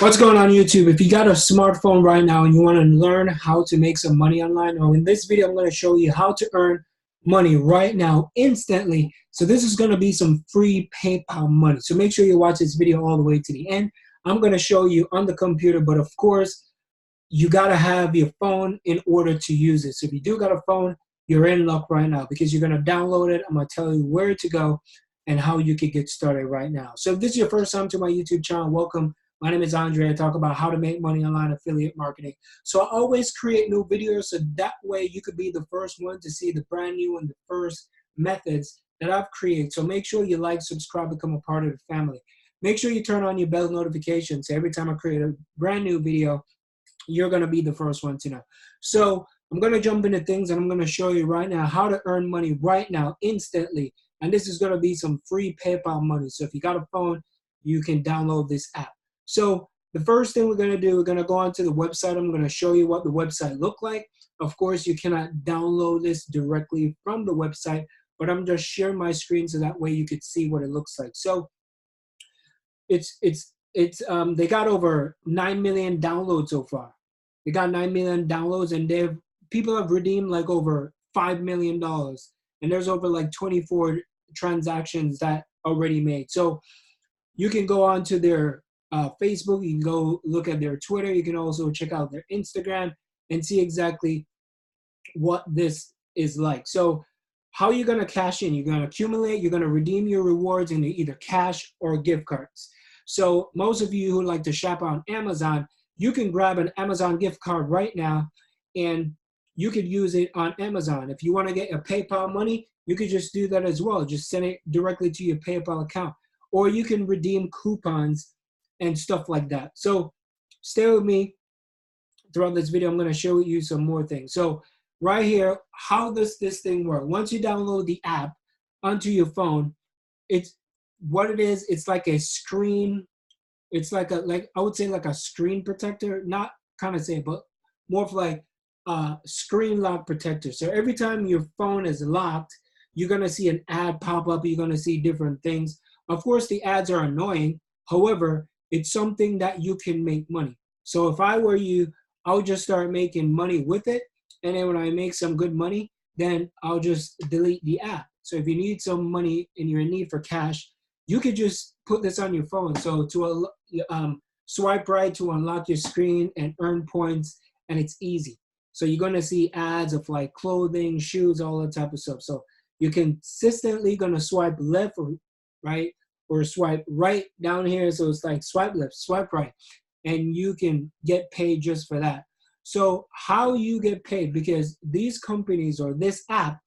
What's going on YouTube? If you got a smartphone right now and you want to learn how to make some money online, or in this video I'm going to show you how to earn money right now instantly. So this is going to be some free PayPal money. So make sure you watch this video all the way to the end. I'm going to show you on the computer, but of course you got to have your phone in order to use it. So if you do got a phone, you're in luck right now because you're going to download it. I'm going to tell you where to go and how you can get started right now. So if this is your first time to my YouTube channel, welcome. My name is Andre. I talk about how to make money online affiliate marketing. So I always create new videos so that way you could be the first one to see the brand new and the first methods that I've created. So make sure you like, subscribe, become a part of the family. Make sure you turn on your bell notifications. So every time I create a brand new video, you're going to be the first one to know. So I'm going to jump into things and I'm going to show you right now how to earn money right now instantly. And this is going to be some free PayPal money. So if you got a phone, you can download this app. So the first thing we're going to do, we're going to go onto the website. I'm going to show you what the website look like. Of course, you cannot download this directly from the website, but I'm just sharing my screen so that way you could see what it looks like. So they got over 9 million downloads so far. They got 9 million downloads, and people have redeemed like over $5 million, and there's over like 24 transactions that already made. So you can go on to their Facebook, you can go look at their Twitter, you can also check out their Instagram and see exactly what this is like. So how you're going to cash in, you're going to accumulate, you're going to redeem your rewards in either cash or gift cards. So most of you who like to shop on Amazon, you can grab an Amazon gift card right now and you could use it on Amazon. If you want to get a PayPal money, you could just do that as well. Just send it directly to your PayPal account. Or you can redeem coupons and stuff like that. So stay with me throughout this video. I'm going to show you some more things. So right here, how does this thing work? Once you download the app onto your phone, it's what it is. It's like a screen. It's like I would say like a screen protector, not kind of say, but more of like a screen lock protector. So every time your phone is locked, you're going to see an ad pop up. You're going to see different things. Of course, the ads are annoying. However, it's something that you can make money. So if I were you, I would just start making money with it. And then when I make some good money, then I'll just delete the app. So if you need some money and you're in need for cash, you could just put this on your phone. So to swipe right to unlock your screen and earn points, and it's easy. So you're going to see ads of like clothing, shoes, all that type of stuff. So you're consistently going to swipe left or right, or swipe right down here. So it's like swipe left, swipe right, and you can get paid just for that. So how you get paid, because these companies or this app,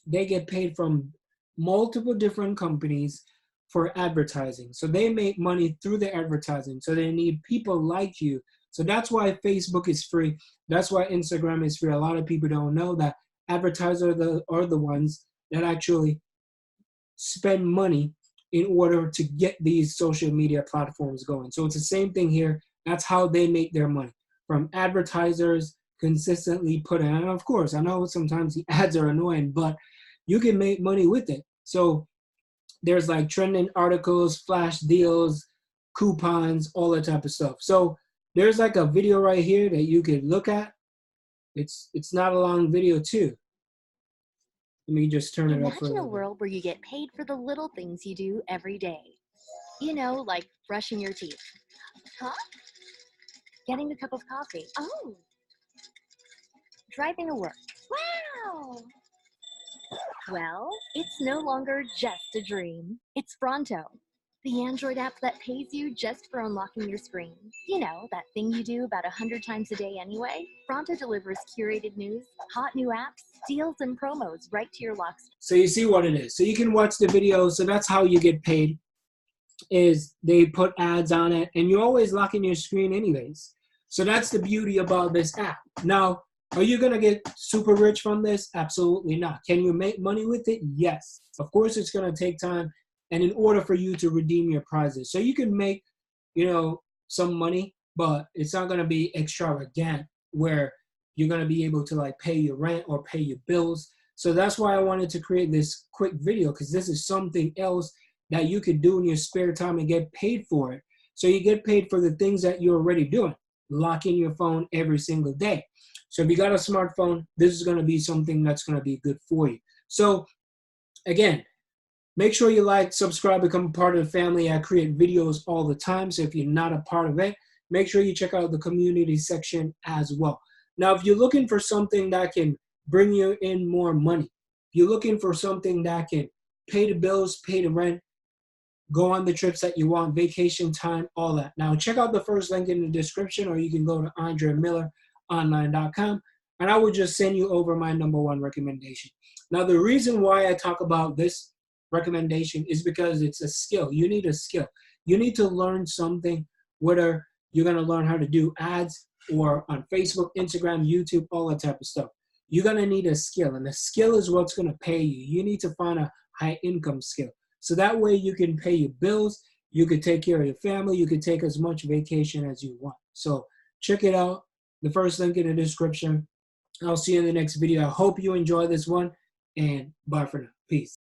they get paid from multiple different companies for advertising. So they make money through the advertising. So they need people like you. So that's why Facebook is free. That's why Instagram is free. A lot of people don't know that advertisers are the ones that actually spend money in order to get these social media platforms going. So it's the same thing here. That's how they make their money, from advertisers consistently put in. And of course, I know sometimes the ads are annoying, but you can make money with it. So there's like trending articles, flash deals, coupons, all that type of stuff. So there's like a video right here that you could look at. It's not a long video too. Let me just turn it up. Imagine a world where you get paid for the little things you do every day. You know, like brushing your teeth. Huh? Getting a cup of coffee. Oh. Driving to work. Wow. Well, it's no longer just a dream. It's Fronto, the Android app that pays you just for unlocking your screen. You know, that thing you do about 100 times a day anyway? Fronto delivers curated news, hot new apps, deals, and promos right to your lock. So you see what it is. So you can watch the video. So that's how you get paid, is they put ads on it, and you're always locking your screen anyways. So that's the beauty about this app. Now, are you going to get super rich from this? Absolutely not. Can you make money with it? Yes. Of course, it's going to take time. And in order for you to redeem your prizes. So you can make, some money, but it's not going to be extravagant where you're going to be able to like pay your rent or pay your bills. So that's why I wanted to create this quick video, because this is something else that you could do in your spare time and get paid for it. So you get paid for the things that you're already doing, locking your phone every single day. So if you got a smartphone, this is going to be something that's going to be good for you. So again, make sure you like, subscribe, become a part of the family. I create videos all the time. So if you're not a part of it, make sure you check out the community section as well. Now, if you're looking for something that can bring you in more money, if you're looking for something that can pay the bills, pay the rent, go on the trips that you want, vacation time, all that. Now, check out the first link in the description, or you can go to AndreMillerOnline.com, and I will just send you over my #1 recommendation. Now, the reason why I talk about this recommendation is because it's a skill. You need a skill. You need to learn something, whether you're going to learn how to do ads or on Facebook, Instagram, YouTube, all that type of stuff. You're going to need a skill, and the skill is what's going to pay you. You need to find a high income skill. So that way you can pay your bills, you can take care of your family, you can take as much vacation as you want. So check it out. The first link in the description. I'll see you in the next video. I hope you enjoy this one, and bye for now. Peace.